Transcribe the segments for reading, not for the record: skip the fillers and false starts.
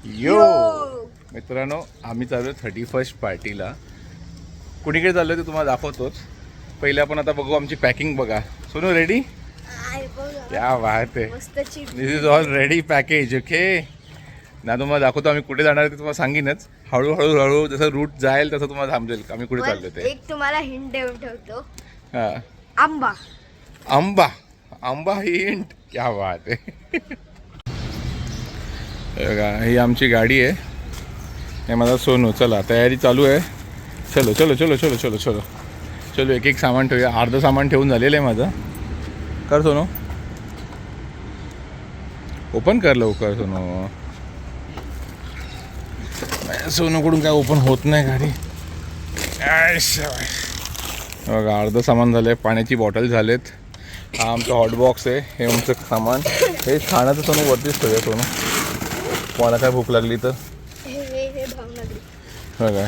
यो मित्रांनो, आम्ही चालू 31st पार्टीला. कुणीकडे चाललो ते तुम्हाला दाखवतोच. पहिले आपण आता बघू आमची पॅकिंग. बघा सोनू, रेडी? क्या बात आहे, this is all ready package. Okay ना, तुम्हाला दाखवतो आम्ही कुठे जाणार ते तुम्हाला सांगीनच. हळूहळू हळू जसं रूट जाईल तसं तुम्हाला समजेल आम्ही कुठे चाललो ते. एक तुम्हाला हिंट देऊन ठेवतो. हां, आंबा. आंबा. आंबा हिंट, क्या बात आहे. बघा ही आमची गाडी आहे. हे माझा सोनू. चला तयारी चालू आहे. चलो चलो चलो चलो चलो चलो चलो, एक एक सामान ठेवूया. अर्धं सामान ठेवून झालेलं आहे माझं. कर सोनू, ओपन कर लवकर सोनू. सोनूकडून काय ओपन होत नाही गाडी. बघा अर्धं सामान झालं आहे. पाण्याची बॉटल झालेत. हा आमचा हॉटबॉक्स आहे. हे आमचं सामान. हे खाण्याचं सोनू वरतीच ठेवूया सोनू, कोणाला काय भूक लागली तर. बघा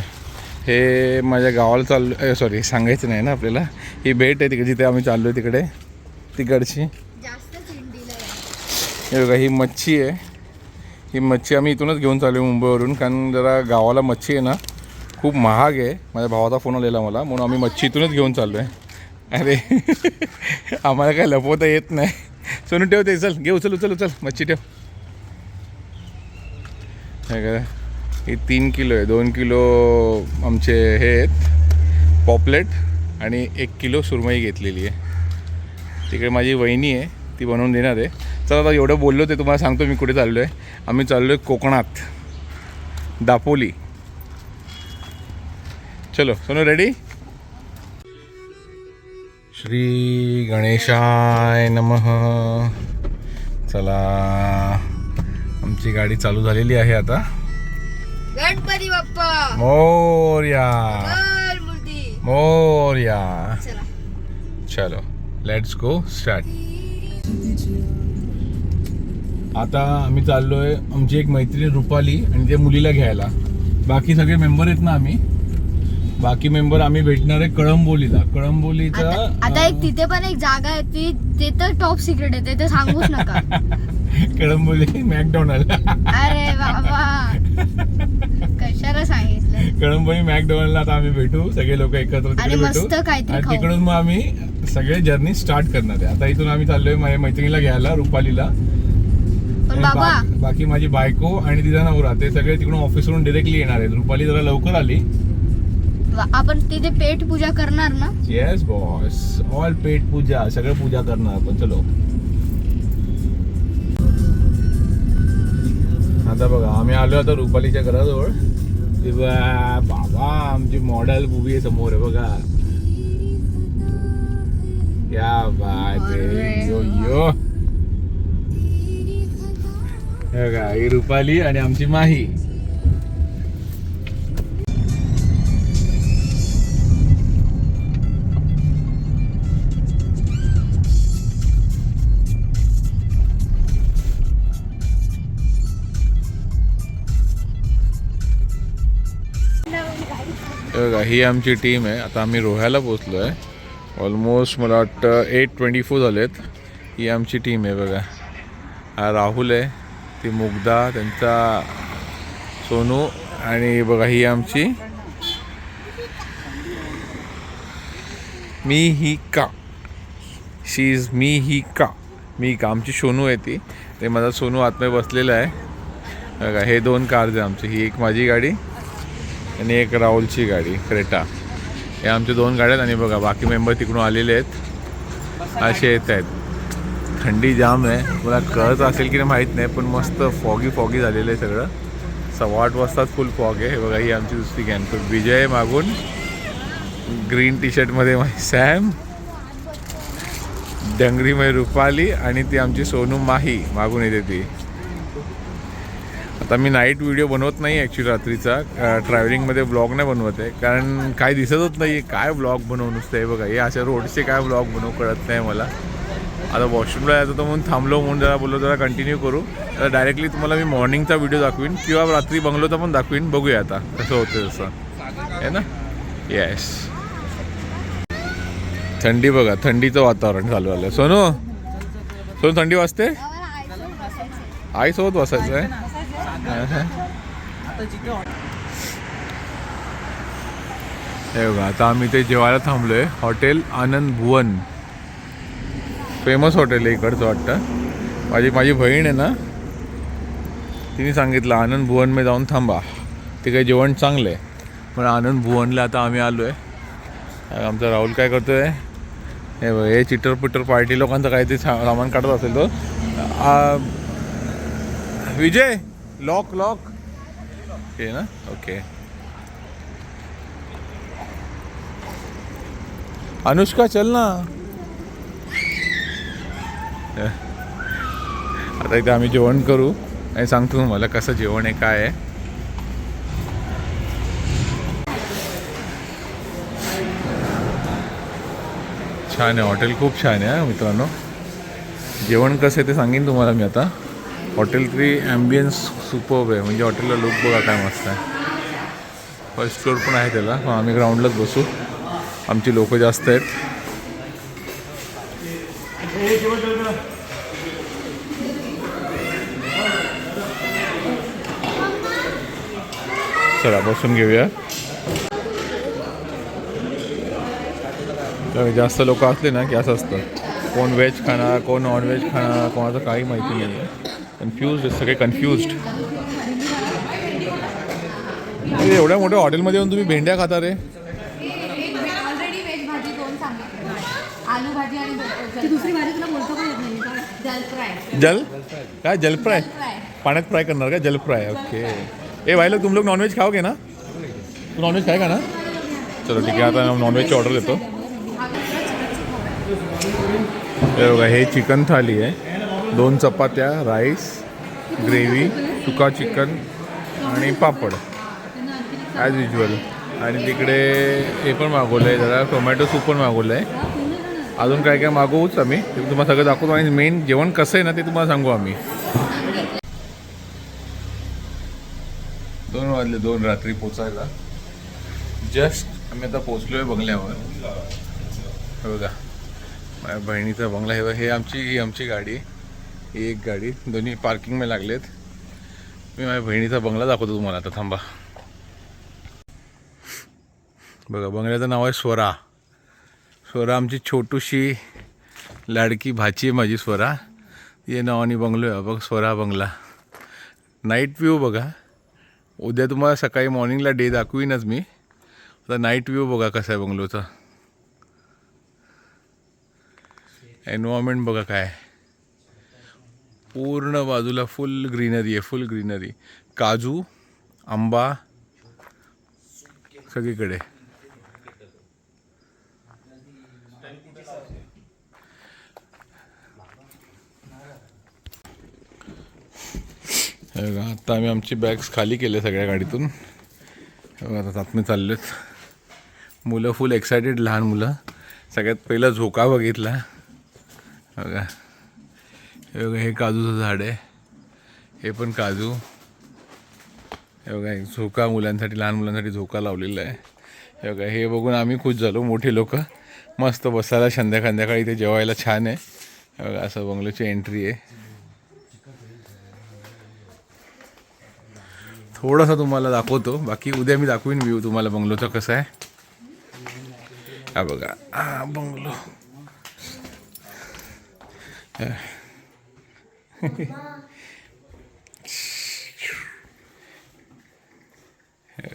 हे माझ्या गावाला चाललो. सॉरी, सांगायचं नाही ना आपल्याला. ही बेट आहे तिकडे जिथे आम्ही चाललो आहे तिकडे, तिकडची. हे बघा ही मच्छी आहे. ही मच्छी आम्ही इथूनच घेऊन चाललो आहे मुंबईवरून, कारण जरा गावाला मच्छी आहे ना खूप महाग आहे. माझ्या भावाचा फोन आलेला मला, म्हणून आम्ही मच्छी इथूनच घेऊन चाललो आहे. अरे आम्हाला काय लपवता येत नाही. सोनू ठेव ते, चल घे, उचल उचल उचल, मच्छी ठेव. हे का, हे 3 किलो आहे. 2 किलो आमचे हे आहेत पॉपलेट आणि 1 किलो सुरमई घेतलेली आहे. तिकडे माझी वहिनी आहे, ती बनवून देणार आहे. चला आता एवढं बोललो ते तुम्हाला सांगतो मी कुठे चाललो आहे. आम्ही चाललो आहे कोकणात, दापोली. चलो सोनू, रेडी? श्री गणेशाय नमः. चला आमची गाडी चालू झालेली आहे आता. गणपती बाप्पा मोरया, मूर्ती मोरया. चलो लेट्स गो स्टार्ट. आता आम्ही चाललो आहे. आमची एक मैत्रीण रुपाली आणि त्या मुलीला घ्यायला. बाकी सगळे मेंबर आहेत ना आम्ही. बाकी मेंबर आम्ही भेटणार आहे कळंबोलीला. कळंबोलीचा आता एक तिथे पण एक जागा आहे ती, ते तर टॉप सिक्रेट आहे, ते तर सांगूच नका. कळंबोली मॅकडोनल्ड. अरे बाबा, कशाला सांगितलं. कळंबोली मॅकडोनल्डला आता आम्ही भेटू, सगळे लोक एकत्र तिकडे भेटू. मस्त काहीतरी आणि तिकडून मग आम्ही सगळे जर्नी स्टार्ट करणार आहे. आता इथून आम्ही चाललोय माझ्या मैत्रिणीला घ्यायला, रुपालीला. पण बाबा, बाकी माझी बायको आणि तिचा नवरा ते सगळे तिकडून ऑफिसवरून डिरेक्टली येणार आहेत. रुपाली जरा लवकर आली. आपण तिथे पेट पूजा करणार ना? येस बॉस, ऑल पेट पूजा, सगळं पूजा करणार आपण. चलो आता बघा आम्ही आलो आता रुपालीच्या घराजवळ. बाबा आमची मॉडेल मूवी आहे समोर आहे बघा. क्या बात आहे. यो यो बघा, ही रुपाली आणि आमची माही. बघा ही आमची टीम आहे. आता आम्ही रोह्याला पोचलो आहे. ऑलमोस्ट मला वाटतं 8:24 झालेत. ही आमची टीम आहे बघा. हा राहुल आहे, ती मुग्धा, त्यांचा सोनू, आणि बघा ही आमची मिहिका. शी इज मिहिका. मिहिका आमची सोनू आहे ती. ते माझा सोनू आतमध्ये बसलेला आहे बघा. हे 2 कार्स आहे आमची. ही एक माझी गाडी आणि एक राहुलची गाडी क्रेटा. हे आमचे 2 गाड्या आहेत. आणि बघा बाकी मेंबर तिकडून आलेले आहेत, असे येत आहेत. थंडी जाम आहे, मला कळत असेल की नाही माहीत नाही, पण मस्त फॉगी फॉगी झालेलं आहे सगळं. 8:15 वाजताच फुल फॉग आहे. हे बघा ही आमची दुसरी गॅन. विजय मागून ग्रीन टी शर्टमध्ये सॅम, डंगरीमध्ये रुपाली, आणि ती आमची सोनू माही मागून येते ती. आता मी नाईट व्हिडिओ बनवत नाही ॲक्च्युली, रात्रीचा ट्रॅव्हलिंगमध्ये ब्लॉग नाही बनवत आहे, कारण काय दिसतच नाही. काय ब्लॉग बनवू नुसतं. हे बघा हे अशा रोडचे काय ब्लॉग बनवू कळत नाही मला. आता वॉशरूमला यायचं तर म्हणून थांबलो, म्हणून जरा बोललो जरा कंटिन्यू करू. तर डायरेक्टली तुम्हाला मी मॉर्निंगचा व्हिडिओ दाखवीन किंवा रात्री बंगलोचा पण दाखवीन. बघूया आता कसं होतं तसं आहे ना. येस, थंडी बघा, थंडीचं वातावरण चालू आलं. सोनू, सोनू थंडी वाजते? आईसोबत बसायचं आहे. हे बघा आता आम्ही ते जेवायला थांबलोय. हॉटेल आनंद भुवन, फेमस हॉटेल आहे इकडचं वाटतं. माझी बहीण आहे ना, तिने सांगितलं आनंद भुवनमध्ये जाऊन थांबा, ते काही जेवण चांगलं आहे. पण आनंद भुवनला आता आम्ही आलो आहे. आमचा राहुल काय करतो आहे, हे बघ, हे चिटर पार्टी लोकांचं काहीतरी सामान काढत असेल तो. विजय लॉक हे ना, ओके. अनुष्का चल ना. आता इथे आम्ही जेवण करू आणि सांगतो तुम्हाला कसं जेवण आहे, काय आहे. छान आहे हॉटेल, खूप छान आहे मित्रांनो. जेवण कसं आहे ते सांगेन तुम्हाला मी आता. हॉटेल तरी ॲम्बियन्स सुपर्ब आहे, म्हणजे हॉटेलला लुक बघा काय मस्त आहे. फर्स्ट फ्लोअर पण आहे त्याला. आम्ही ग्राउंडलाच बसू, आमची लोक जास्त आहेत. चला बसून घेऊया. जास्त लोक असले ना की असं असतं, कोण व्हेज खाणार, कोण नॉनव्हेज खाणार, कोणाचं काही माहिती नाही आहे. कन्फ्यूज सगळे कन्फ्यूज्ड. एवढ्या मोठ्या हॉटेलमध्ये येऊन तुम्ही भेंड्या खाता रे. ऑलरेडी व्हेज भाजी 2 सांगितली, आलू भाजी आणि दुसरी भाजी तुला बोलतो पण येत नाही. जल फ्राय. काय जल फ्राय? पाण्यात फ्राय करणार का जल फ्राय? ओके. ए भाई लोग, तुम लोग नॉनव्हेज खाओगे ना? तू नॉनव्हेज खाएगा ना? चलो ठीक आहे, आता नॉनव्हेजची ऑर्डर देतो. हे बघा, हे चिकन थाली आहे, 2 चपात्या, राईस, ग्रेव्ही, सुका चिकन आणि पापड ॲज युजल. आणि तिकडे हे पण मागवलं आहे, जरा टोमॅटो सूप पण मागवलं आहे. अजून काय काय मागवूच आम्ही, ते तुम्हाला सगळं दाखवतो. आणि मेन जेवण कसं आहे ना ते तुम्हाला सांगू आम्ही. 2 वाजले, 2 रात्री पोचायला. जस्ट आम्ही आता पोचलो आहे बंगल्यावर. हे बघा, माझ्या बहिणीचा बंगला. ही आमची गाडी, ही एक गाडी, दोन्ही पार्किंगमध्ये लागलेत. मी माझ्या बहिणीचा बंगला दाखवतो तुम्हाला आता, थांबा. बघा, बंगल्याचं नाव आहे स्वरा. स्वरा आमची छोटूशी लाडकी भाची आहे माझी स्वरा. ये नावाने बंगलो आहे बघ, स्वरा बंगला. नाईट व्ह्यू बघा. उद्या तुम्हाला सकाळी मॉर्निंगला डे दाखवीनच मी. आता नाईट व्ह्यू बघा कसा आहे बंगलोचा. एन्व्हायरमेंट बघा काय, पूर्ण बाजूला फुल ग्रीनरी आहे, फुल ग्रीनरी. काजू, आंबा सगळीकडे. आता आम्ही आमची बॅग्स खाली केले सगळ्या गाडीतून. आता आतमध्ये चाललोत. मुलं फुल एक्सायटेड, लहान मुलं. सगळ्यात पहिला झोका बघितला बघा. हे बघा, हे काजूचं झाड आहे, हे पण काजू. हे बघा, एक झोका मुलांसाठी, लहान मुलांसाठी झोका लावलेला आहे. हे बघा, हे बघून आम्ही खुश झालो. मोठी लोक मस्त बसायला संध्याकाळी इथे जेवायला छान आहे. हे बघा, असं बंगलोची एंट्री आहे. थोडासा तुम्हाला दाखवतो, बाकी उद्या मी दाखवीन व्ह्यू तुम्हाला बंगलोचा कसा आहे. हा बघा, हा बंगलो.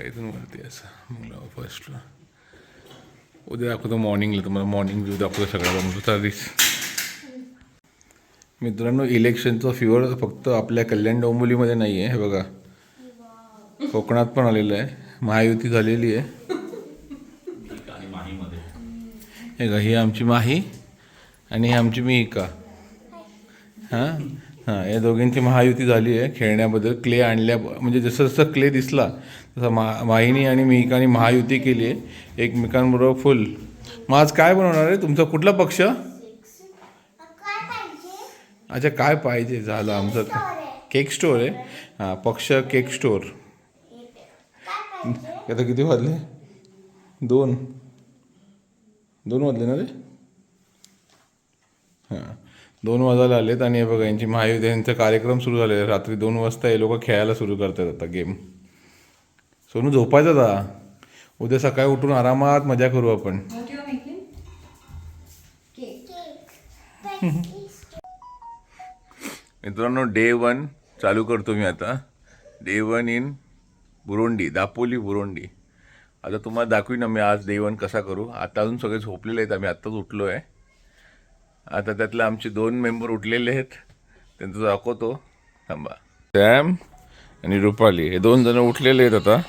इथून वरती असं बंगलो फर्स्ट. उद्या दाखवतो मॉर्निंगला तुम्हाला, मॉर्निंग व्ह्यू दाखवतो सगळा बंगलोचा. मित्रांनो, इलेक्शनचा फिवर फक्त आपल्या कल्याण डोंबिवलीमध्ये नाही आहे. हे बघा, कोकणात पण आलेलं आहे. महायुती झालेली आहे. हे का, ही आमची माही आणि ही आमची मिहिका. हां, या दोघींची महायुती झाली आहे खेळण्याबद्दल. क्ले आणल्या, म्हणजे जसं जसं क्ले दिसला तसं माहीनी आणि मिहिकानी महायुती केली आहे एकमेकांबरोबर फुल. मग आज काय बनवणार आहे तुमचा, कुठला पक्ष? अच्छा, काय पाहिजे झालं आमचं केक स्टोर आहे. हां, पक्ष केक स्टोर. आता किती वाजले? 2 वाजले ना रे. हां, 2 वाजायला आलेत आणि हे बघा यांची महायुद्ध यांचा कार्यक्रम सुरू झाले. रात्री 2 वाजता हे लोक खेळायला सुरू करतात आता गेम. सोनू झोपायचं आता, उद्या सकाळी उठून आरामात मजा करू आपण. मित्रांनो डे 1 चालू करतो मी आता. Day 1 in Burundi, Dapoli Burundi. आता तुम्हाला दाखवी ना मी आज डे 1 कसा करू. आता अजून सगळे झोपलेले आहेत, आम्ही आत्ताच उठलो आहे. आता त्यातले आमचे 2 मेंबर उठलेले आहेत, त्यांचं दाखवतो. थांबा. सॅम आणि रुपाली हे 2 जण उठलेले आहेत आता.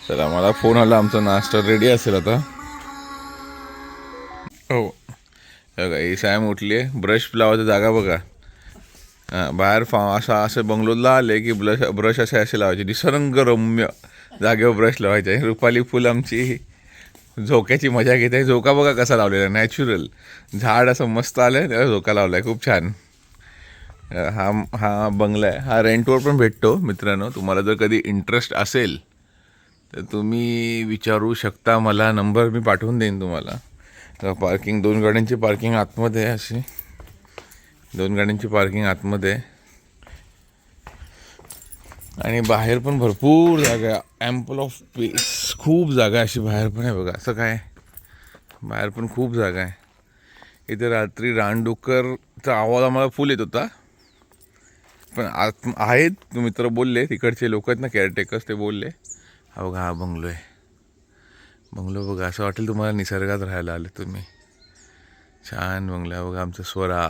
चला मला फोन आला, आमचा नाश्ता रेडी असेल आता. हो बघा ही सॅम उठली आहे. ब्रश लावायची जागा बघा. हां बाहेर असं बंगलोला आले की ब्रश असे लावायचे. निसर्गरम्य जागेवर ब्रश लावायचे. रुपाली फुल आमची झोक्याची मजा घेते. झोका बघा कसा लावलेला, नॅचरल झाड असं मस्त आलं आहे, त्याला झोका लावला आहे, खूप छान. हा बंगला आहे. हा रेंटवर पण भेटतो मित्रांनो. तुम्हाला जर कधी इंटरेस्ट असेल तर तुम्ही विचारू शकता मला. नंबर मी पाठवून देईन तुम्हाला. पार्किंग 2 गाड्यांची पार्किंग आतमध्ये आहे. अशी 2 गाड्यांची पार्किंग आतमध्ये आहे. आणि बाहेर पण भरपूर जागा आहे. ॲम्पल ऑफ स्पेस, खूप जागा अशी बाहेर पण आहे बघा. असं काय बाहेर पण खूप जागा आहे. इथे रात्री रानडुक्करचा आवाज आम्हाला फुल येत होता, पण आहेत मित्र बोलले, तिकडचे लोक आहेत ना केअरटेकर्स, ते बोलले हा बघा हा बंगलो आहे. बंगलो बघा, असं वाटेल तुम्हाला निसर्गात राहायला आले तुम्ही. छान बंगला बघा आमचा. स्वरा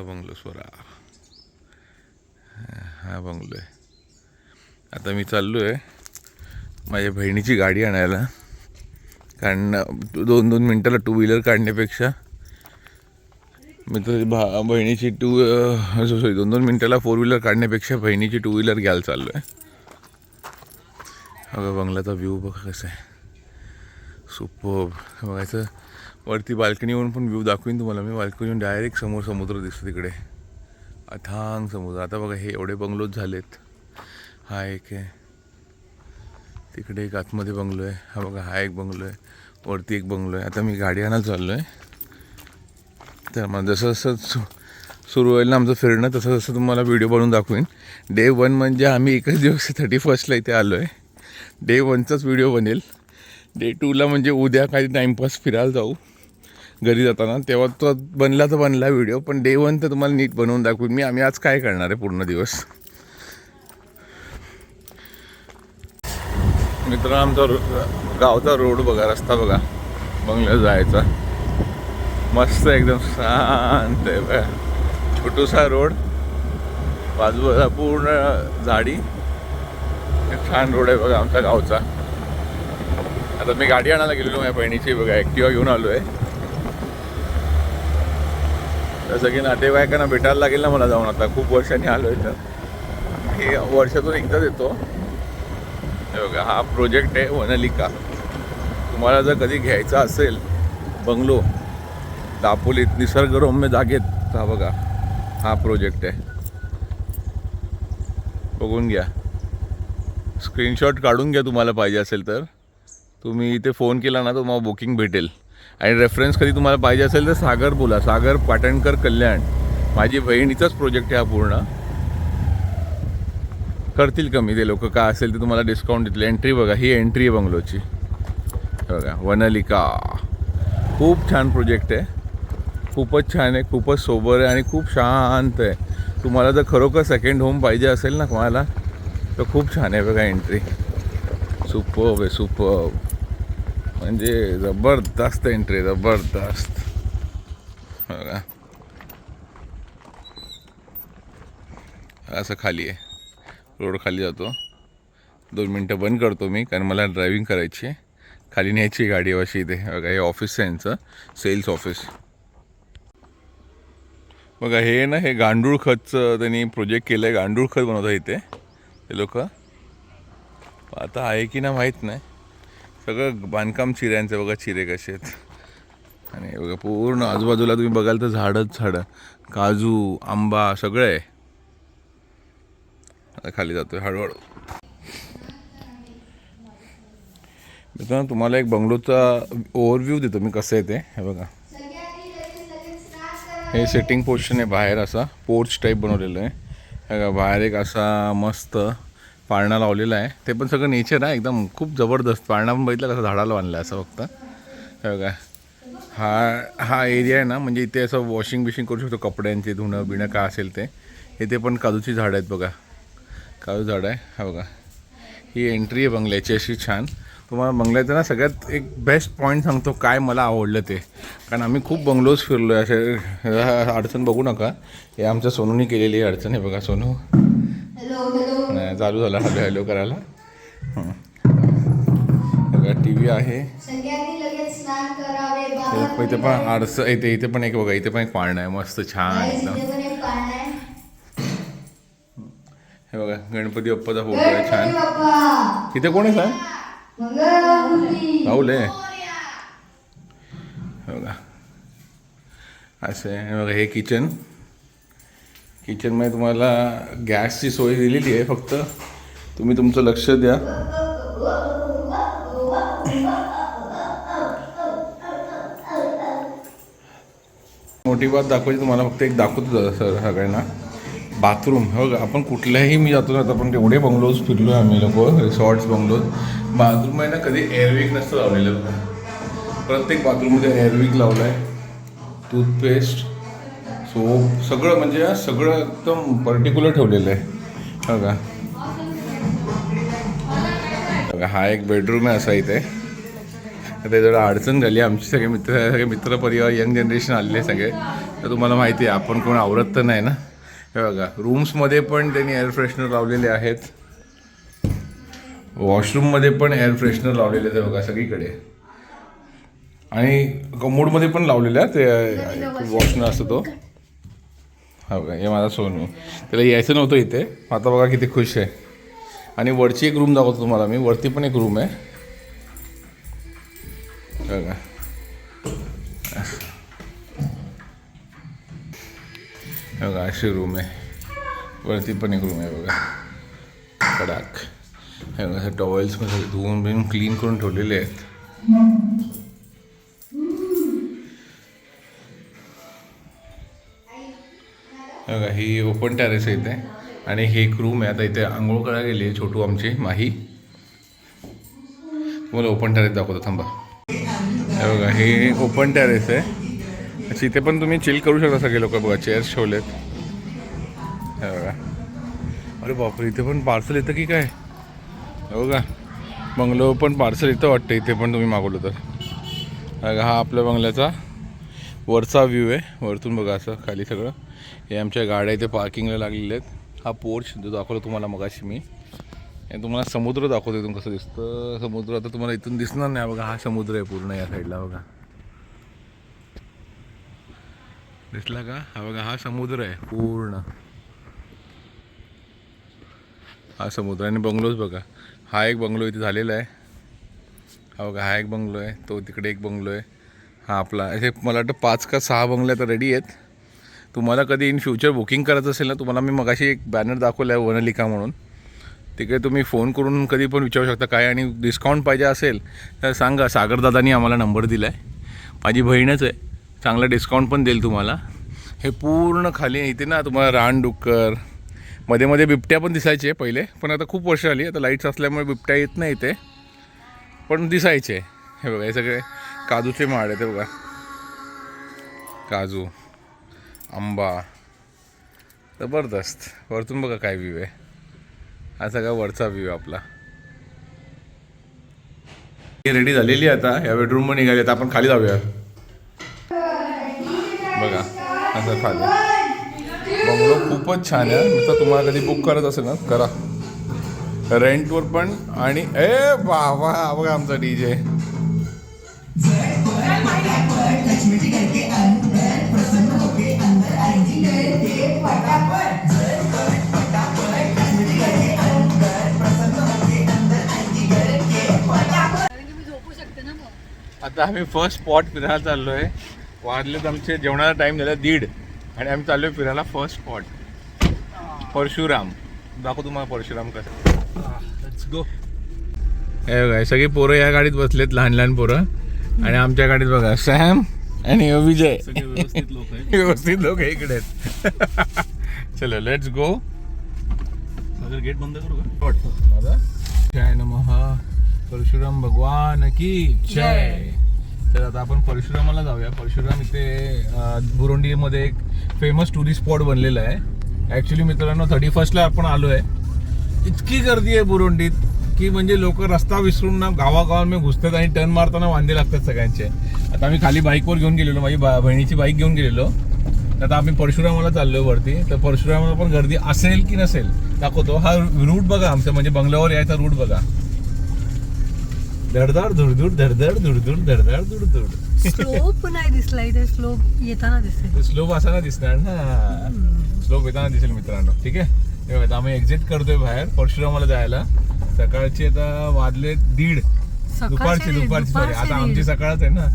बंगलो, स्वरा हा बंगलो आहे. आता मी चाललो आहे माझ्या बहिणीची गाडी आणायला, कारण 2-2 मिनटाला 2 व्हीलर काढण्यापेक्षा मी तर बहिणीची 2-2 मिनटाला 4 व्हीलर काढण्यापेक्षा बहिणीची 2 व्हीलर घ्यायला चाललो आहे. बघा बंगल्याचा व्ह्यू बघा कसा आहे, सुपर्ब. बघायचं वरती बाल्कनीवरून पण व्ह्यू दाखवीन तुम्हाला मी. बाल्कनीवरून डायरेक्ट समोर समुद्र दिसतो तिकडे, अथांग समुद्र. आता बघा हे एवढे बंगलोज झालेत. हा एक आहे, तिकडे एक आतमध्ये बंगलो आहे. हा बघा हा एक बंगलो आहे, वरती एक बंगलो आहे. आता मी गाडी आणायला चाललो आहे. तर मग जसं जसं सुरू होईल ना आमचं फिरणं, तसं तसं तुम्हाला व्हिडिओ बनवून दाखवीन. डे 1 म्हणजे आम्ही एकच दिवस 31ला इथे आलो आहे. डे 1चाच व्हिडिओ बनेल. डे 2ला म्हणजे उद्या काही टाईमपास फिरायला जाऊ घरी जाताना, तेव्हा तो बनला तर बनला व्हिडिओ. पण डे 1 तर तुम्हाला नीट बनवून दाखवीन मी. आम्ही आज काय करणार आहे पूर्ण दिवस. मित्र आमचा गावचा रोड बघा, रस्ता बघा बंगल्यावर जायचा. मस्त एकदम शांत आहे बघा. छोटूसा रोड, बाजूला पूर्ण झाडी. छान रोड आहे बघा आमच्या गावचा. आता मी गाडी आणायला गेलेलो माझ्या बहिणीची बघा, ॲक्टिवा घेऊन आलो आहे. जसं की नातेवाईकांना भेटायला लागेल ना मला जाऊन. आता खूप वर्षांनी आलो आहे, तर हे वर्षातून एकदाच येतो. हे बघा हा प्रोजेक्ट आहे वनलिका. तुम्हाला जर कधी घ्यायचा असेल बंगलो दापोलीत निसर्गरम्य जागेत, हा बघा हा प्रोजेक्ट आहे. बघून घ्या, स्क्रीनशॉट काढून घ्या. तुम्हाला पाहिजे असेल तर तुम्ही इथे फोन केला ना तर तुम्हाला बुकिंग भेटेल. आणि रेफरन्स कधी तुम्हाला पाहिजे असेल तर सागर बोला, सागर पाटणकर कल्याण. माझी बहिणीचाच प्रोजेक्ट आहे हा पूर्ण. करतील कमी ते लोक, काय असेल ते तुम्हाला डिस्काउंट देतील. एंट्री बघा, ही एंट्री आहे बंगलोची. बघा वनलिका, खूप छान प्रोजेक्ट आहे. खूपच छान आहे, खूपच सोबर आहे आणि खूप शांत आहे. तुम्हाला जर खरोखर सेकंड होम पाहिजे असेल ना तुम्हाला तर खूप छान आहे बघा एंट्री. सुपर्ब आहे, सुपर्ब म्हणजे जबरदस्त एंट्री, जबरदस्त. बघा असं खाली आहे, रोड खाली जातो. 2 मिनटं बंद करतो मी, कारण मला ड्रायव्हिंग करायची आहे. खाली न्यायची गाडी अशी. इथे बघा हे ऑफिस आहे यांचं, सेल्स ऑफिस. बघा हे ना हे गांडूळ खतचं त्यांनी प्रोजेक्ट केलं आहे. गांडूळ खत बनवतात इथे ते लोक. आता आहे की ना माहीत नाही. सगळं बांधकाम चिऱ्यांचं बघा, चिरे कसे आहेत. आणि बघा पूर्ण आजूबाजूला तुम्ही बघाल तर झाडंच झाडं, काजू आंबा सगळं आहे. आता खाली जातोय हळूहळू. मित्रांनो तुम्हाला एक बंगलोचा ओव्हरव्ह्यू देतो मी कसं आहे ते. हे बघा हे सिटिंग पोर्शन आहे बाहेर, असा पोर्च टाईप बनवलेलं आहे. बघा बाहेर एक असा मस्त पाळणा लावलेला आहे. ते पण सगळं नेचर आहे एकदम खूप जबरदस्त. पाळणा पण बघितलं कसं झाडाला बांधलं आहे असं फक्त. बघा हा एरिया आहे ना, म्हणजे इथे असं वॉशिंग बिशिंग करू शकतो, कपड्यांचे धुणं बिणं काय असेल ते. इथे पण काजूची झाडं आहेत बघा, काजू झाड आहे. हा बघा ही एंट्री आहे बंगल्याची अशी छान. तुम्हाला बंगल्याचं ना सगळ्यात एक बेस्ट पॉईंट सांगतो काय मला आवडलं ते. कारण आम्ही खूप बंगलोज फिरलो आहे असे. अडचण बघू नका, हे आमच्या सोनूनी केलेली आहे अडचण. हे बघा सोनू नाही चालू झाला हॅलो हॅलो करायला. बघा टी व्ही आहे इथे पण, आरसं इथे पण एक बघा, इथे पण एक पाळणं आहे मस्त छान एकदम. हे बघा गणपती बाप्पाचा फोटो आहे छान. इथे कोण आहे साहेब? राहुल आहे. बघा असं आहे. बघा हे किचनमध्ये तुम्हाला गॅसची सोय दिलेली आहे, फक्त तुम्ही तुमचं लक्ष द्या. मोठी बात दाखवायची तुम्हाला, फक्त एक दाखवतो सर सगळ्यांना. बाथरूम हो का, आपण कुठल्याही मी जातो ना, आपण एवढे बंगलोज फिरलो आहे आम्ही लोक, रिसॉर्ट्स बंगलोज. बाथरूम आहे ना कधी एअरविक नसतं लावलेलं बघा. प्रत्येक बाथरूममध्ये एअरविक लावलं आहे, टूथपेस्ट सोप सगळं, म्हणजे सगळं एकदम पर्टिक्युलर ठेवलेलं आहे. बघा बघा हा एक बेडरूम आहे असा इथे. ते जरा अडचण झाली, आमचे सगळे मित्र परिवार यंग जनरेशन आलेले सगळे, तर तुम्हाला माहिती आहे आपण कोण आवरत तर नाही ना. हे बघा रूम्समध्ये पण त्यांनी एअर फ्रेशनर लावलेले आहेत, वॉशरूममध्ये पण एअर फ्रेशनर लावलेले आहेत बघा सगळीकडे, आणि कमोडमध्ये पण लावलेलं आहे ते वॉशनर असतो तो. हा बघा हे माझा सोनू, त्याला यायचं नव्हतं इथे, आता बघा किती खुश आहे. आणि वरची एक रूम दाखवतो तुम्हाला मी, वरती पण एक रूम आहे बघा. बघा अशी रूम आहे, वरती पण एक रूम आहे बघा कडाक. हे बघा टॉवेल्समध्ये धुवून बिवून क्लीन करून ठेवलेले आहेत. बघा ही ओपन टेरेस आहे इथे, आणि हे एक रूम आहे. आता इथे आंघोळ करायला गेली आहे छोटू आमची माही. तुम्हाला ओपन टेरेस दाखवतो थांबा. हे बघा हे ओपन टेरेस आहे अशी, इथे पण तुम्ही चिल करू शकता सगळे लोक. बघा चेअर्स ठेवलेत. हे बघा, अरे बापरे इथे पण पार्सल येतं की काय. हे बघा बंगलो पण पार्सल येतं वाटतं, इथे पण तुम्ही मागवलं तर. बघा हा आपल्या बंगल्याचा वरचा व्ह्यू आहे, वरतून बघा असं खाली सगळं. हे आमच्या गाड्या इथे पार्किंगला लागलेल्या आहेत. हा पोर्च जो दाखवलं तुम्हाला मगाशी मी, हे तुम्हाला समुद्र दाखवतो इथून कसं दिसतं. समुद्र आता तुम्हाला इथून दिसणार नाही. बघा हा समुद्र आहे पूर्ण या साईडला बघा, दिसला का. हा बघा हा समुद्र आहे पूर्ण, हा समुद्र. आणि बंगलोज बघा, हा एक बंगलो इथे झालेला आहे. हा बघा हा एक बंगलो आहे, तो तिकडे एक बंगलो आहे. हा आपला. असे मला वाटतं 5 का 6 बंगले तर रेडी आहेत. तुम्हाला कधी इन फ्युचर बुकिंग करायचं असेल ना, तुम्हाला मी मगाशी एक बॅनर दाखवला आहे वनलिका म्हणून, तिकडे तुम्ही फोन करून कधी पण विचारू शकता काय. आणि डिस्काउंट पाहिजे असेल तर सांगा, सागरदादांनी आम्हाला नंबर दिला आहे, माझी बहीणच आहे, चांगला डिस्काउंट पण देईल तुम्हाला. हे पूर्ण खाली इथे ना तुम्हाला रानडुक्कर, मध्ये मध्ये बिबट्या पण दिसायचे पहिले, पण आता खूप वर्ष आली, आता लाईट्स असल्यामुळे बिबट्या येत नाही इथे, पण दिसायचे. हे बघा हे सगळे काजूचे माड आहेत. बघा काजू, आंबा, जबरदस्त. वरतून बघा काय व्ह्यू आहे, हा सगळा वरचा व्ह्यू आपला. रेडी झालेली आता, या बेडरूम मध्ये निघाली. आता आपण खाली जाऊया. बघा असं खाली बंगलो खूपच छान आहे. नुसतं तुम्हाला कधी बुक करत असेल ना करा, रेंटवर पण. आणि ए बाबा बघा आमचा DJ. आता आम्ही फर्स्ट स्पॉट फिरायला चाललो आहे. वाजलेत आमचे जेवणाचा टाईम झाला 1:30, आणि आम्ही चाललो आहे फिरायला फर्स्ट स्पॉट परशुराम. दाखव तुम्हाला परशुराम कसं. Let's go. हे बघा सगळी पोरं या गाडीत बसलेत, लहान लहान पोरं. आणि आमच्या गाडीत बघा सॅम, आणि विजय सगळे व्यवस्थित लोक आहेत. व्यवस्थित लोक इकडे आहेत. चलो लेट्स गो. सागर गेट बंद करू का वाटतं? दादा जय नमः परशुराम भगवान की जय. तर आता आपण परशुरामाला जाऊया. परशुराम इथे बुरुंडीमध्ये एक फेमस टुरिस्ट स्पॉट बनलेला आहे. ॲक्च्युली मित्रांनो 31ला आपण आलो आहे. इतकी गर्दी आहे बुरुंडीत की म्हणजे लोक रस्ता विसरून ना गावागावांमध्ये घुसतात आणि टर्न मारताना वांदे लागतात सगळ्यांचे. आता आम्ही खाली बाईकवर घेऊन गेलेलो, माझी बहिणीची बाईक घेऊन गेलेलो. आता आम्ही परशुरामाला चाललो वरती. तर परशुरामाला पण गर्दी असेल की नसेल दाखवतो. हा रूट बघा आमचा, म्हणजे बंगल्यावर यायचा रूट बघा. धडधड धुडधुड धडधड धुडधुड धडधड धुडधुड. स्लोप नाही दिसला इथे, स्लोप येताना दिसते. स्लोप असा दिसणार ना, स्लोप येताना दिसेल मित्रांनो. ठीक आहे, हे बघा, आम्ही एक्झिट करतोय बाहेर परशुरामाला जायला. सकाळची आता वाजले 1:30. दुपारची सॉरी, आता आमची सकाळच आहे ना.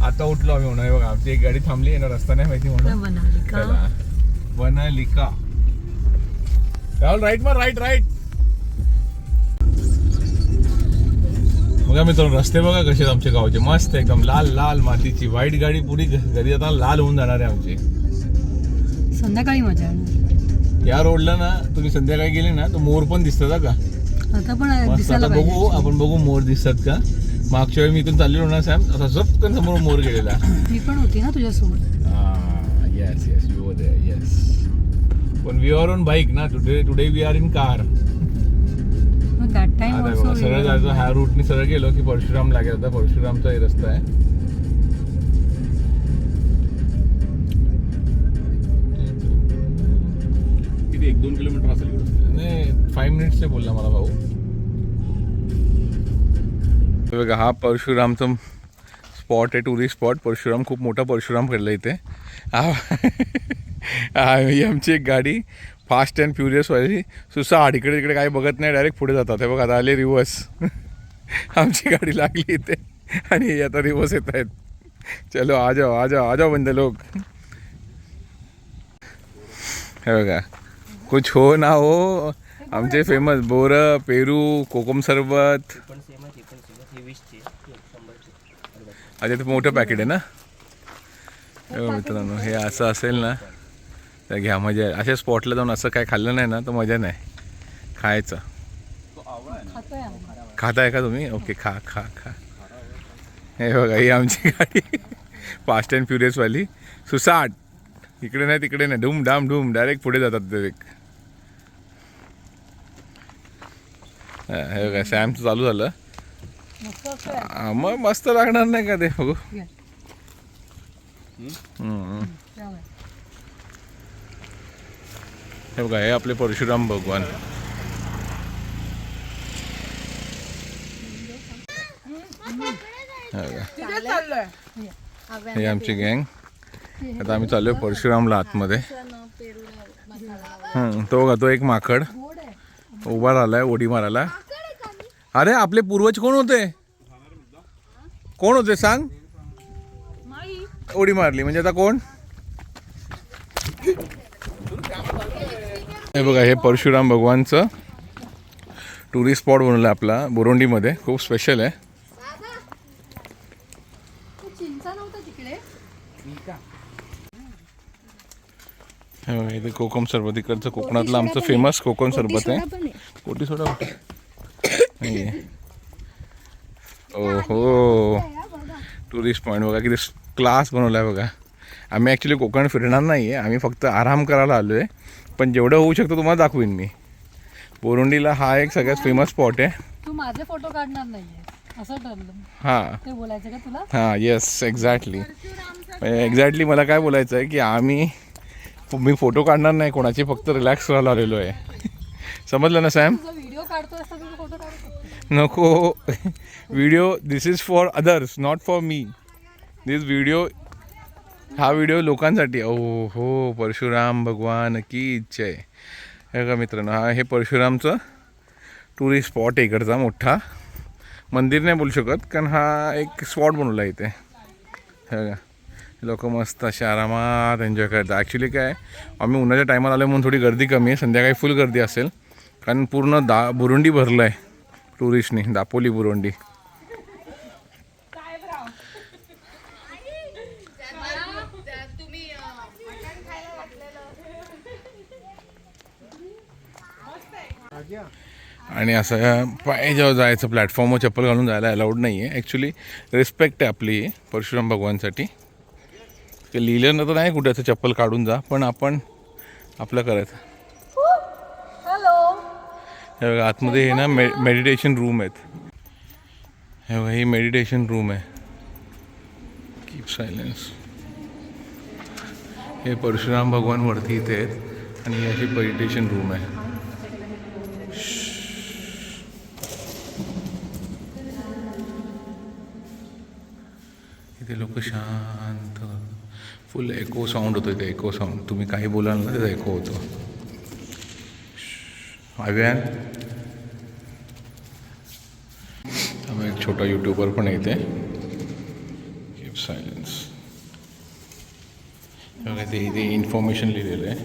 आता उठलो आम्ही म्हणून. बघा आमची एक गाडी थांबली, येणार रस्ता नाही माहिती म्हणून. वनालिका राईट, मग राईट. बघा मित्रांनो, रस्ते बघा कसे आमच्या गावचे, मस्त एकदम लाल लाल मातीची. वाईट गाडी पुरी घरी आता लाल होऊन जाणार आहे आमची. संध्याकाळी मजा येणार. या रोडला ना तुम्ही संध्याकाळी गेले ना तर मोर पण दिसतात का. आता पण मस्त. दिसायला आता बघू, आपण बघू मोर दिसतात का. मागच्या वेळी मी इथून चाललेलो ना सॅम, असा झपकन समोर मोर गेलेला. मी पण होती ना तुझ्यासोबत. Yes you were there. Yes, पण वी आर ऑन बाईक ना. Today we are in car. That time also सरळ जायचं, ह्या रूटनी सरळ गेलो की परशुराम लागेल. आता परशुरामचा हे रस्ता आहे. किती 1-2 किलोमीटर असेल इकडं? नाही, 5 मिनिट्सचे बोलला मला भाऊ. बघा हा परशुरामचा स्पॉट आहे, टुरिस्ट स्पॉट. परशुराम, खूप मोठा परशुराम केला इथे. ही आमची एक गाडी फास्ट अँड फ्युरियस व्हायची. सुसाट इकडे तिकडे काही बघत नाही, डायरेक्ट पुढे जातात. हे बघा आता आले रिवर्स. आमची गाडी लागली इथे आणि आता रिवर्स येत आहेत. चलो आ जाओ बंदे लोग. हे बघा, कुछ हो ना हो, आमचे फेमस बोरं, पेरू, कोकम सरबत. अच्छा, ते मोठं पॅकेट आहे ना. मित्रांनो, हे असं असेल ना तर घ्या, मजा आहे. अशा स्पॉटला जाऊन असं काय खाल्लं नाही ना तर मजा नाही खायचं. खाताय का तुम्ही? ओके, खा. हे बघा, ही आमची गाडी फास्ट अँड फ्युरियसवाली. सुसाट इकडे नाही तिकडे नाही, डूम डाम डायरेक्ट पुढे जातात ते. हे बघा, सॅमचं चालू झालं. मग मस्त लागणार नाही का ते, बघू. हे बघा, हे आपले परशुराम भगवान. हे आमची गँग. आता आम्ही चाललोय परशुरामला आतमध्ये. तो बघा, तो एक माकड उभा राहिलाय उडी मारायला. अरे आपले पूर्वज कोण होते सांग. उडी मारली म्हणजे आता कोण. हे बघा, हे परशुराम भगवानचं टुरिस्ट स्पॉट बनवलं आहे आपला बुरुंडीमध्ये. खूप स्पेशल आहे. हे बघा, इथे कोकम सरबत, इकडचं कोकणातलं आमचं फेमस कोकम सरबत आहे. कोटी सोडा. ओहो, टुरिस्ट पॉईंट बघा किती क्लास बनवला आहे बघा. आम्ही ॲक्च्युली कोकण फिरणार नाही आहे, आम्ही फक्त आराम करायला आलो आहे. पण जेवढं होऊ शकतं तुम्हाला दाखवीन मी. बोरुंडीला हा एक सगळ्यात फेमस स्पॉट आहे. तू माझे फोटो काढणार नाहीये असं ठरलं. हां, ते बोलायचं का तुला? हां, येस, एक्झॅक्टली मला काय बोलायचं आहे की मी फोटो काढणार नाही कोणाची, फक्त रिलॅक्स करायला आलेलो आहे. समजलं ना सॅम? व्हिडिओ काढतो असता तुझा फोटो काढतो. नको, video this is for others, not for me. हा व्हिडिओ लोकांसाठी. हो, परशुराम भगवान की जय. हे का मित्रांनो, हे परशुरामचं टुरिस्ट स्पॉट आहे इकडचा मोठा. मंदिर नाही बोलू शकत कारण हा एक स्पॉट बनवला आहे इथे. हे का, लोक मस्त असे आरामात एन्जॉय करतात. ॲक्च्युली काय, आम्ही उन्हाच्या टायमाला आलो म्हणून थोडी गर्दी कमी आहे. संध्याकाळी फुल गर्दी असेल कारण पूर्ण बुरुंडी भरलं आहे टुरिस्टनी. दापोली बुरुंडी. आणि असं पाय जेव्हा जायचं प्लॅटफॉर्मवर चप्पल घालून जायला अलाउड नाही आहे. ॲक्च्युली रिस्पेक्ट आहे आपली परशुराम भगवानसाठी. ते लिहिलं ना तर नाही कुठे असं चप्पल काढून जा, पण आपण आपलं करायचं. हे बघा आतमध्ये हे ना मेडिटेशन रूम आहेत. हे बघा ही मेडिटेशन रूम आहे. Keep silence. हे परशुराम भगवान वरती इथे आहेत आणि ही अशी मेडिटेशन रूम आहे. इथे लोक शांत, फुल एको साऊंड होतो इथे. एको साऊंड तुम्ही काही बोलाल ना त्याचा एको होतो. आव्यान एक छोटा यूट्यूबर पण येते. Keep silence. बघा ते इथे इन्फॉर्मेशन लिहिलेलं आहे.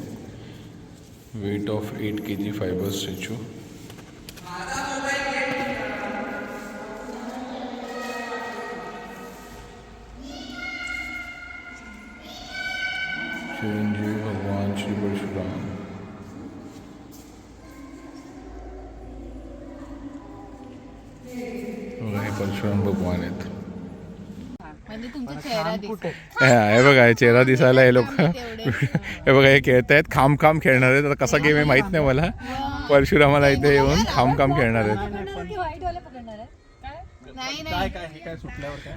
Weight of 8 kg fibre statue. चिरंजीव भगवान श्री परशुराम. हे परशुराम भगवान आहेत. म्हणजे तुमचा चेहरा दिसतो. हे बघा हे चेहरा दिसायला हे लोक हे बघा हे खेळत आहेत. खांब खेळणार आहेत. आता कसा गेम आहे माहीत नाही मला. परशुरामाला इथे येऊन खांब खेळणार आहेत.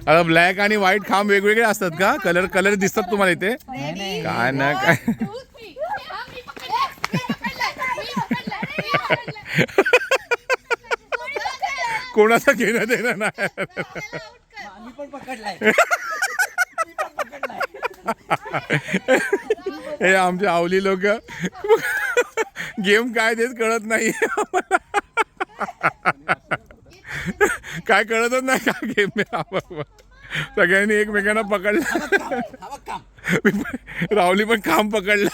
आता ब्लॅक आणि व्हाईट खांब वेगवेगळे असतात का? कलर दिसतात तुम्हाला इथे? काय ना काय. कोणाचा घेणं देणं नाही. हे आमचे आवली लोक गेम काय तेच कळत नाही. काय कळतच नाही का गेम. सगळ्यांनी एकमेकांना पकडलं. रावली पण काम पकडलं.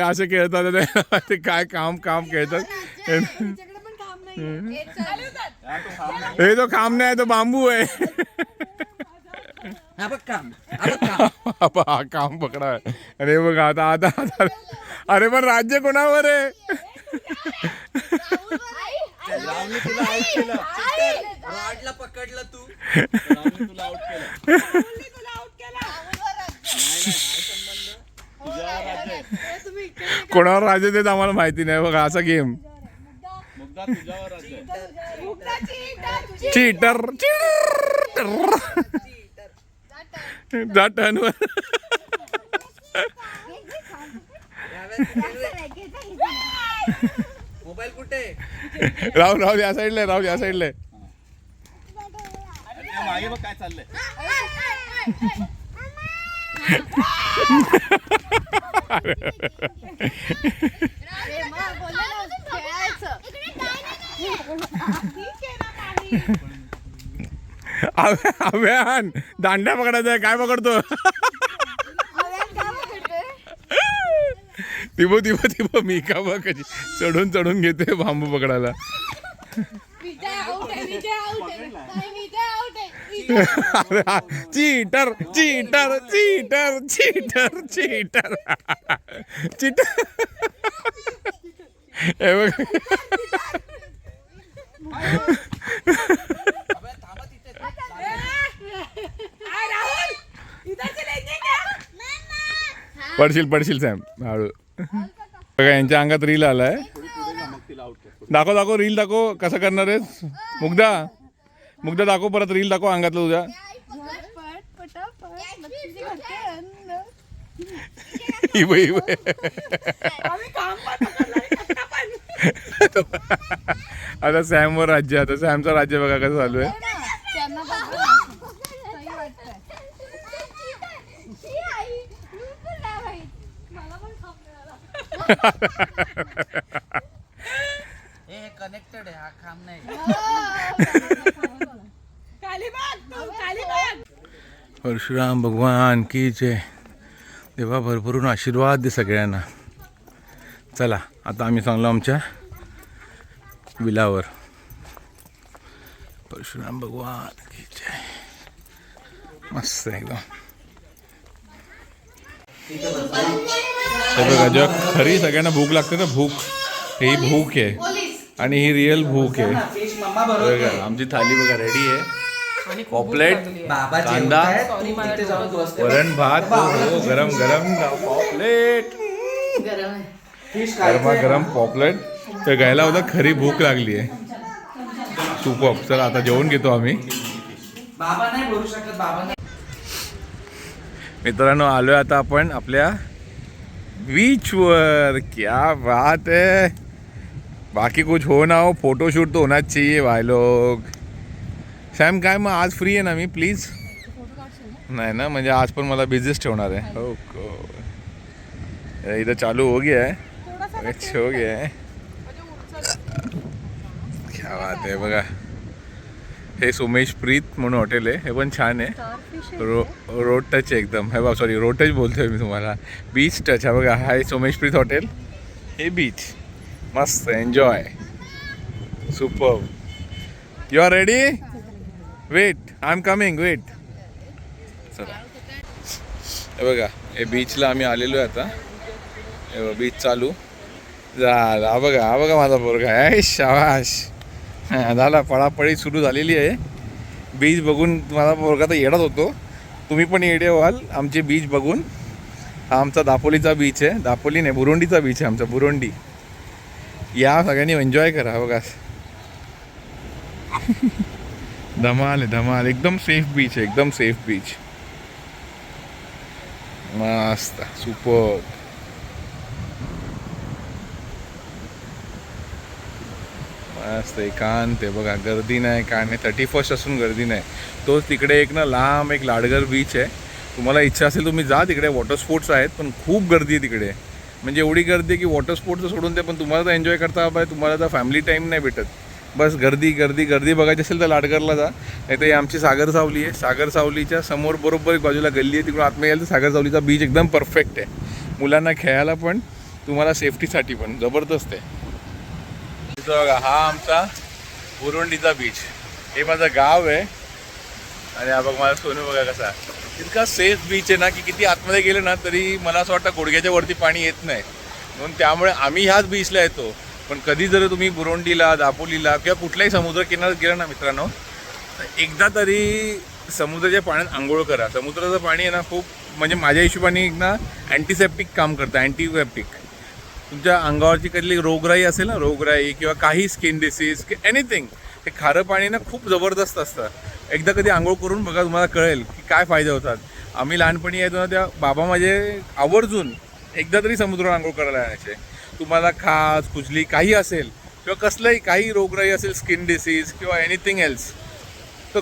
असे खेळतात ते काय काम खेळतात. हे तो काम नाही तो बांबू आहे. हा काम पकडा. अरे बघा आता अरे पण राज्य कोणावर आहे? पकडलं तू. कोणावर राज्य देत आम्हाला माहिती नाही. बघा असा गेम. चीटर जा टर्नवर. मोबाईल कुठे? राहुल या साईडला. मागे बघ काय चाललंय. अभ्यान दांड्या पकडायचा काय पकडतो? तिबो मी का बघ कशी चढून घेते बांबू पकडायला. चीटर हे बघ. पडशील सॅम हळू. बघा यांच्या अंगात रील आलाय. दाखव रील दाखव. कसं करणार आहेस मुग्धा दाखव परत रील दाखव अंगातलं तुझ्या. आता सॅमवर राज्य. आता सॅमचं राज्य बघा कसं चालू आहे. कनेक्टेड आहे हा काम नाही. परशुराम भगवान की जय. देवा भरभरून आशीर्वाद दे सगळ्यांना. चला आता आम्ही चांगलो आमच्या विलावर. परशुराम भगवान की जय. मस्त एकदम. हे बघा जेव्हा खरी सगळ्यांना भूक लागते ना, भूक, ही भूक आहे आणि ही रिअल भूक आहे. बघा आमची थाली बघा रेडी आहे. पॉपलेट, कांदा, वरण भात, हो गरम गरम पॉपलेट, गरमा गरम पॉपलेट. तर घ्यायला होता, खरी भूक लागली आहे. सुपर. चला आता जेवण घेतो आम्ही. बाबा नाही बोलू शकत, बाबा नाही. मित्रांनो आलोय आता आपण आपल्या बीचवर. क्या बात है. बाकी कुछ हो ना हो, फोटोशूट तो होना चाहिए भाई लोग. सॅम काय मग आज फ्री आहे ना मी, प्लीज? नाही ना, म्हणजे आज पण मला बिझीच ठेवणार आहे. हो इधर चालू हो गया है, हो गया है. क्या बात आहे. बघा हे सोमेश प्रीत म्हणून हॉटेल आहे. हे पण छान आहे. रोड टच आहे एकदम. हे बघा सॉरी, रोड टच बोलतोय मी तुम्हाला. बीच टच आहे बघा. हा सोमेश प्रीत हॉटेल, हे बीच. मस्त enjoy. Super. You are ready? Wait, I am coming, wait. चला हे बघा, हे बीचला आम्ही आलेलो आहे आता. हे बघा बीच चालू झाला. हा बघा माझा पोरगा आहे. शाबाश. झाला, पळापळी सुरू झालेली आहे. बीच बघून माझा पोरगा तर येडाच होतो. तुम्ही पण येडे व्हाल आमचे बीच बघून. हा आमचा दापोलीचा बीच आहे. दापोली नाही, बुरुंडीचा बीच आहे आमचा, बुरुंडी. या सगळ्यांनी एन्जॉय करा. बघा धमाल आहे, धमाल. एकदम सेफ बीच आहे, एकदम सेफ बीच. मस्त, सुपर. मस्त एकांत आहे बघा. गर्दी नाही, काय नाही. 31 असून गर्दी नाही. तोच तिकडे एक ना लांब एक लाडगर बीच आहे. तुम्हाला इच्छा असेल तुम्ही जा तिकडे. वॉटर स्पोर्ट्स आहेत पण खूप गर्दी आहे तिकडे. म्हणजे एवढी गर्दी आहे की वॉटर स्पोर्ट्स सोडून ते, पण तुम्हाला तर एन्जॉय करता हवा आहे. तुम्हाला तर फॅमिली टाईम नाही भेटत. बस गर्दी गर्दी गर्दी बघायची असेल तर लाडगरला जा. नाही तर ही आमची सागर सावली आहे. सागर सावलीच्या समोर बरोबर एक बाजूला गल्ली आहे, तिकडून आतमध्ये यायला तर सागर सावलीचा बीच एकदम परफेक्ट आहे. मुलांना खेळायला पण, तुम्हाला सेफ्टीसाठी पण जबरदस्त आहे. तिथं बघा हा आमचा बुरुंडीचा बीच. हे माझं गाव आहे. आणि हा बघ माझा सोनू बघा कसा. इतका सेफ बीच आहे ना की किती आतमध्ये गेलं ना तरी मला असं वाटतं गुडघ्याच्या वरती पाणी येत नाही. म्हणून त्यामुळे आम्ही ह्याच बीचला येतो. पण कधी जर तुम्ही बुरुंडीला, दापोलीला किंवा कुठल्याही समुद्र किनाऱ्यात गेला ना मित्रांनो, एकदा तरी समुद्राच्या पाण्यात आंघोळ करा. समुद्राचं पाणी आहे ना खूप, म्हणजे माझ्या हिशोबाने एकदा अँटीसेप्टिक काम करतं. अँटीसेप्टिक. तुमच्या अंगावरची कधी रोगराई असेल ना, रोगराई किंवा काही स्किन डिसीज की एनिथिंग, ते खारं पाणी ना खूप जबरदस्त असतं. एकदा कधी आंघोळ करून बघा, तुम्हाला कळेल की काय फायदे होतात. आम्ही लहानपणी येतो ना, त्या बाबा माझे आवर्जून एकदा तरी समुद्रावर आंघोळ करायला यायचे. तुम्हाला खाज, खुजली काही असेल किंवा कसलंही काही रोगराई असेल, स्किन डिसीज किंवा एनिथिंग एल्स, तर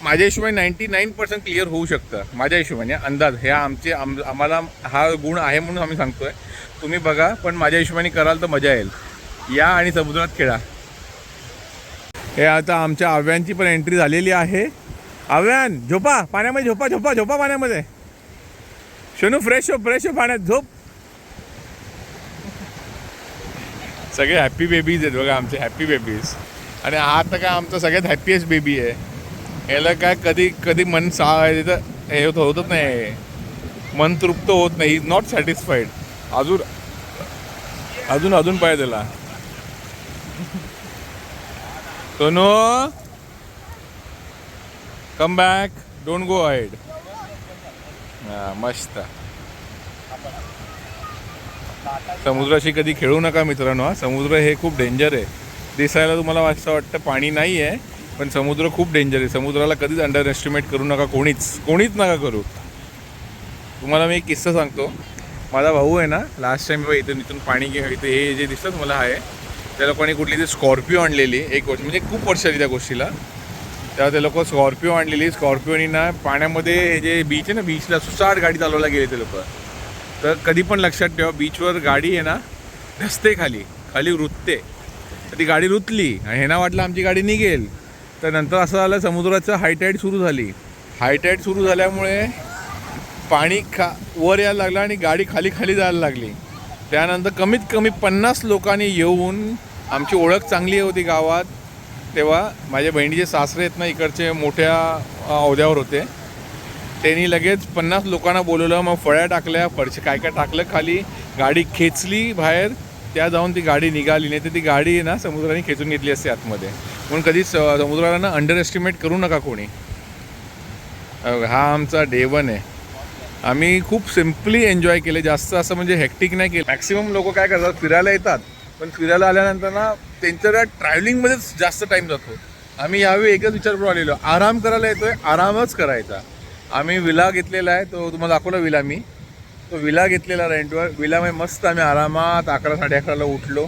माझ्या हिशोबाने 99% क्लिअर होऊ शकतं. माझ्या हिशोबाने अंदाज हे आम्हाला हा गुण आहे म्हणून आम्ही सांगतो आहे. तुम्ही बघा, पण माझ्या हिशोबाने कराल तर मजा येईल. या आणि समुद्रात खेळा. हे आता आमच्या आव्यांची पण एंट्री झालेली आहे. आव्यान झोपा पाण्यामध्ये, झोपा झोपा झोपा पाण्यामध्ये. शनू फ्रेश हो, फ्रेश हो, पाण्यात झोप. सगळे हॅप्पी बेबीज आहेत बघा आमचे, हॅप्पी बेबीज. आणि हा तर काय आमचा सगळ्यात हॅप्पीएस्ट बेबी आहे. याला काय कधी कधी मन तिथं हे होतच नाही, मन तृप्त होत नाही. Is not satisfied. अजून अजून अजून पाहिजे त्याला. Sonu come back, don't go ahead. हां मस्त. समुद्राशी कधी खेळू नका मित्रांनो. समुद्र हे खूप डेंजर आहे. दिसायला तुम्हाला असं वाटतं पाणी नाही आहे, पण समुद्र खूप डेंजर आहे. समुद्राला कधीच अंडर एस्टिमेट करू नका. कोणीच नका करू. तुम्हाला मी एक किस्सा सांगतो. माझा भाऊ आहे ना, लास्ट टाईम इथून पाणी इथे हे जे दिसतं मला आहे, त्या लोकांनी कुठली ती स्कॉर्पिओ आणलेली एक वर्ष, म्हणजे खूप वर्ष आली त्या गोष्टीला. तेव्हा ते लोक स्कॉर्पिओ आणलेली. स्कॉर्पिओनी ना पाण्यामध्ये हे जे बीच आहे ना, बीचला सुसाट गाडी चालवायला गेले ते लोक. तर कधी पण लक्षात ठेवा, बीचवर गाडी आहे ना रस्ते खाली रुतते. तर ती गाडी रुतली आणि ह्यांना वाटलं आमची गाडी निघेल. तर नंतर असं झालं, समुद्राचं हायटाईड सुरू झाली. हायटाईड सुरू झाल्यामुळे पाणी वर यायला लागलं आणि गाडी खाली जायला लागली. त्यानंतर कमीत कमी 50 लोकांनी येऊन, आमची ओळख चांगली होती गावात, तेव्हा माझ्या बहिणीचे सासरे आहेत ना इकडचे मोठ्या अहद्यावर होते. त्यांनी लगेच 50 लोकांना बोलवलं, मग फळ्या टाकल्या, फडशे काय काय टाकलं खाली, गाडी खेचली बाहेर, त्या जाऊन ती गाडी निघाली. नाही तर ती गाडी आहे ना समुद्राने खेचून घेतली असते आतमध्ये. म्हणून कधी समुद्राला ना अंडर एस्टिमेट करू नका कोणी. हा आमचा डे 1 आहे. आम्ही खूप सिम्पली एन्जॉय केले, जास्त असं म्हणजे हेक्टिक नाही केलं. मॅक्सिमम लोक काय करतात, फिरायला येतात, पण फिरायला आल्यानंतर ना त्यांच्या ट्रॅव्हलिंगमध्येच जास्त टाईम जातो. आम्ही यावेळी एकच विचार करून आलेलो, आराम करायला येतोय, आरामच करायचा. आम्ही विला घेतलेला आहे, तो तुम्हाला दाखवला विला मी. तो विला घेतलेला रेंटवर. विलामध्ये मस्त आम्ही आरामात 11 साडे11ला उठलो,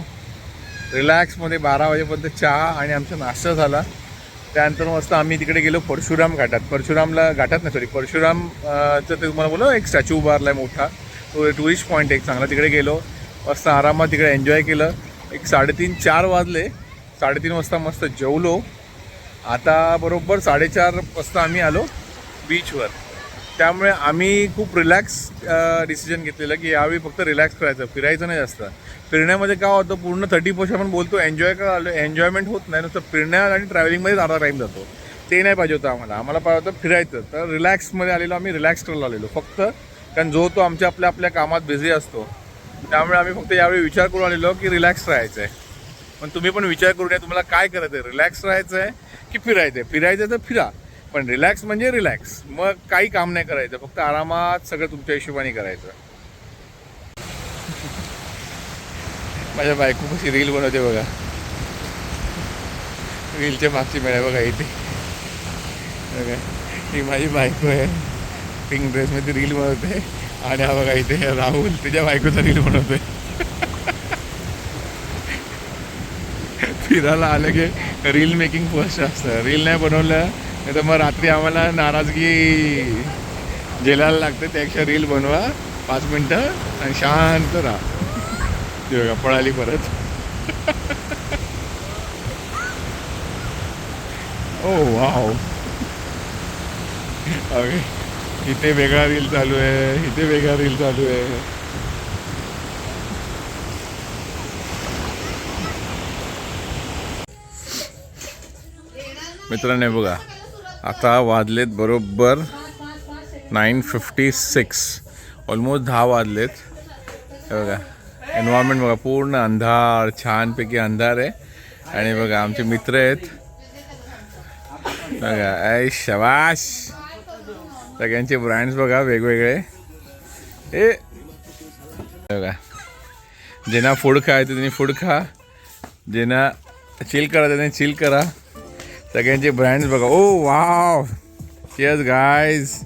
रिलॅक्समध्ये 12 वाजेपर्यंत चहा आणि आमचा नाश्ता झाला. त्यानंतर मस्त आम्ही तिकडे गेलो परशुराम घाटात. परशुरामचं ते तुम्हाला बोललो एक स्टॅच्यू उभारला आहे मोठा, तो टुरिस्ट पॉईंट एक चांगला. तिकडे गेलो, मस्त आरामात तिकडे एन्जॉय केलं. एक 3:30-4 वाजले. 3:30 वाजता मस्त जेवलो. आता बरोबर 4:30 वाजता आम्ही आलो बीचवर. त्यामुळे आम्ही खूप रिलॅक्स डिसिजन घेतलेलं की यावेळी फक्त रिलॅक्स करायचं, फिरायचं नाही जास्त. फिरण्यामध्ये काय होतं, पूर्ण 30% आपण बोलतो एन्जॉय करायला आलो, एन्जॉयमेंट होत नाही. नुसतं फिरण्या आणि ट्रॅव्हलिंगमध्येच अर्धा टाईम जातो. ते नाही पाहिजे होतं आम्हाला पाहिजे होतं फिरायचं. तर रिलॅक्समध्ये आलेलो आम्ही, रिलॅक्स करायला आलेलो फक्त. कारण जो तो आमच्या आपल्या कामात बिझी असतो. त्यामुळे आम्ही फक्त यावेळी विचार करून आलेलो की रिलॅक्स राहायचं आहे. पण तुम्ही पण विचार करून या, तुम्हाला काय करायचं आहे, रिलॅक्स राहायचं आहे की फिरायचं आहे. फिरायचं तर फिरा, पण रिलॅक्स म्हणजे रिलॅक्स. मग काही काम नाही करायचं, फक्त आरामात सगळं तुमच्या हिशोबाने करायचं. माझ्या बायको कशी रील बनवते बघा, रीलच्या मागची मेळ आहे बघा इथे बघा. ही माझी बायको आहे, पिंक ड्रेसमध्ये रील बनवते. आणि हा बघा इथे राहुल त्याच्या बायकोचा रील बनवतोय. फिरायला आलं की रील मेकिंग फर्स्ट असतं. रील नाही बनवलं नाही तर मग रात्री आम्हाला नाराजगी झेलायला लागते. त्यापेक्षा रील बनवा 5 मिनटं आणि शांत राहा. ती बघा पळाली परत. ओ वाव. ओके, इथे वेगळा रील चालू आहे, इथे वेगळा रील चालू आहे. मित्रांनो बघा, आता वाजलेत बरोबर 9:56, ऑलमोस्ट 10 वाजलेत. हे बघा एन्व्हायरमेंट बघा, पूर्ण अंधार, छानपैकी अंधार आहे. आणि बघा आमचे मित्र आहेत बघा, ऐ शबाश. सगळ्यांचे ब्रँड्स बघा वेगवेगळे. हे बघा, ज्यांना फूड खायचं त्यांनी फूड खा, ज्यांना चिल करायचं त्यांनी चिल करा. सगळ्यांचे ब्रँड्स बघा. ओ वाव, चीयर्स गाइस,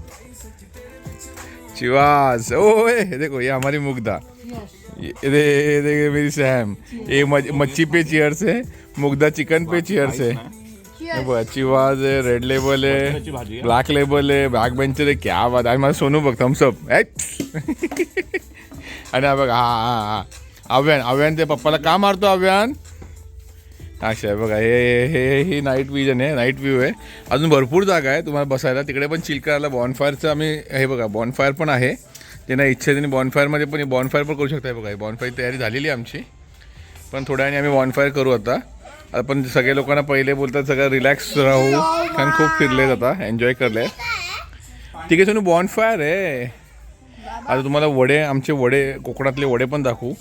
चिवास. ओ ये देखो, ये हमारी मुग्धा, ये देखो मेरी सैम. ये मच्छी पे चीयर्स है, मुग्धा चिकन पे चीयर्स है. बघा चिवाज आहे, रेड लेबल आहे, ब्लॅक लेबल आहे, बॅक बेंचर आहे. क्या बात आहे. मला सोनू बघ थम्सअप. आणि हा बघा, हा अव्यान ते पप्पाला का मारतो अव्यान. अच्छा आहे बघा, ही नाईट विजन आहे, नाईट व्ह्यू आहे. अजून भरपूर जागा आहे तुम्हाला बसायला. तिकडे पण चिल करायला बॉनफायरचं आम्ही, हे बघा बॉनफायर पण आहे. ज्यांना इच्छा आहे त्यांनी बॉनफायरमध्ये पण बॉनफायर पण करू शकता. बघा बॉनफायर तयारी झालेली आहे आमची, पण थोड्या वेळाने आम्ही बॉनफायर करू. आता पण सगळे लोकांना पहिले बोलतात सगळं रिलॅक्स राहू, कारण खूप फिरले जाता, एन्जॉय करले. ठीक आहे सोनू, बॉनफायर आहे. आता तुम्हाला वडे, आमचे वडे, कोकणातले वडे पण दाखवू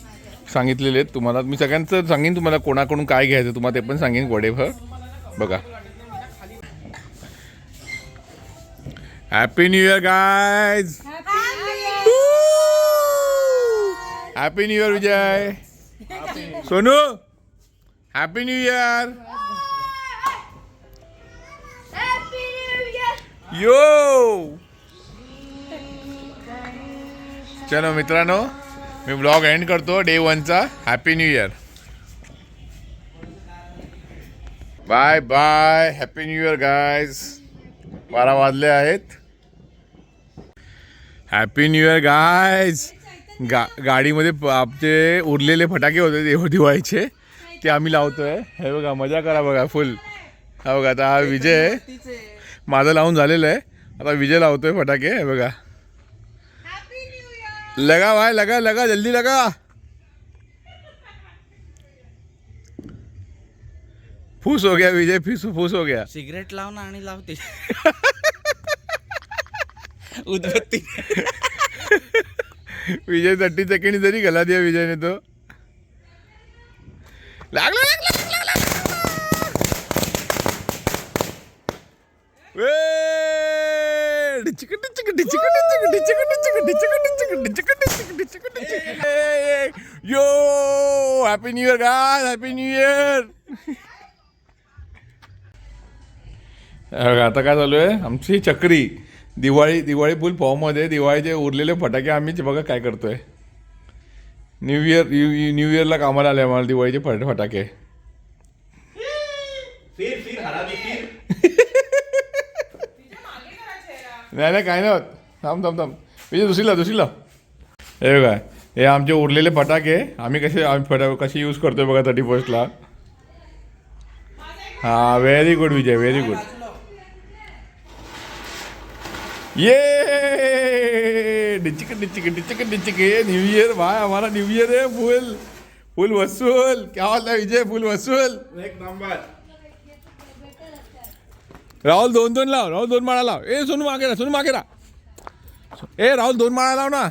सांगितलेले आहेत तुम्हाला. मी सगळ्यांचं सांगेन तुम्हाला कोणाकडून काय घ्यायचं तुम्हाला, ते पण सांगेन. वडे बघा. Happy new year guys. Happy new year Vijay. Sonu happy new year. Yo चलो मित्रांनो, मी ब्लॉग एंड करतो डे 1चा. Happy new year, bye bye, happy new year guys. 12 वाजले आहेत. Happy new year guys. गाडीमध्ये आमचे उरलेले फटाके होते दिवाळीचे, ते आम्ही लावतोय. हे बघा, मजा करा बघा फुल. हा बघा, आता हा विजय आहे, माझं लावून झालेलं आहे. आता विजय लावतोय फटाके. हे बघा, लगा भाई, लगा लगा, जल्दी लगा. फूस हो गया विजय, फूस हो गया. सिगरेट लाव ना आणि लावते उदबत्ती. विजय 30 सेकंड जरी गला दिया विजय ने तो. लागला लागला लागला yo happy new year guys, happy new year. आता काय चालू आहे आमची चक्री. दिवाळी फुल फॉर्म मध्ये. दिवाळीचे उरलेले फटाके आम्ही बघा काय करतोय. न्यू इयरला कामाला आले आम्हाला दिवाळीचे फटाके. नाही काय नाही होत. थांब विजय दुसरीला. हे बघा हे आमचे उरलेले फटाके आम्ही कसे यूज करतोय बघा 31st. हाँ वेरी गुड विजय, वेरी गुड. ये डिचिक न्यू ईयर भाई, हमारा न्यू ईयर है. फुल वसूल. क्या हाल है विजय? फुल वसूल एक नंबर. राहुल 2 लाव. राहुल 2 माळा लाव. ए सोनू मागे रा. ए राहुल 2 माळा लाव ना.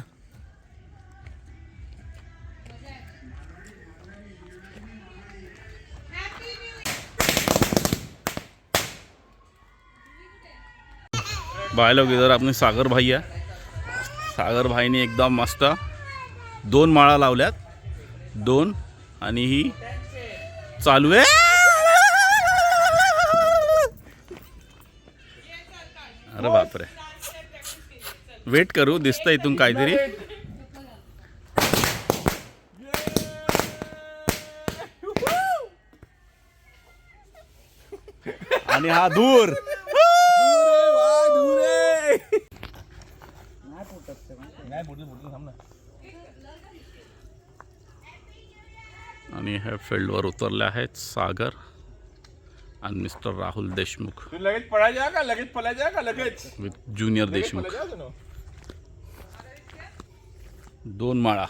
भाई लोग इधर अपने सागर भाई है. सागर भाईने एकदम मस्त 2 माळा लावल्यात. 2 आणि ही चालू आहे. अरे बापरे, वेट करू. दिसतं इथून काहीतरी. आणि हा दूर. आणि हे फील्डवर उतरले आहेत सागर आणि मिस्टर राहुल देशमुख लगेच पळायचा का लगेच विथ ज्युनियर देशमुख. 2 माळा.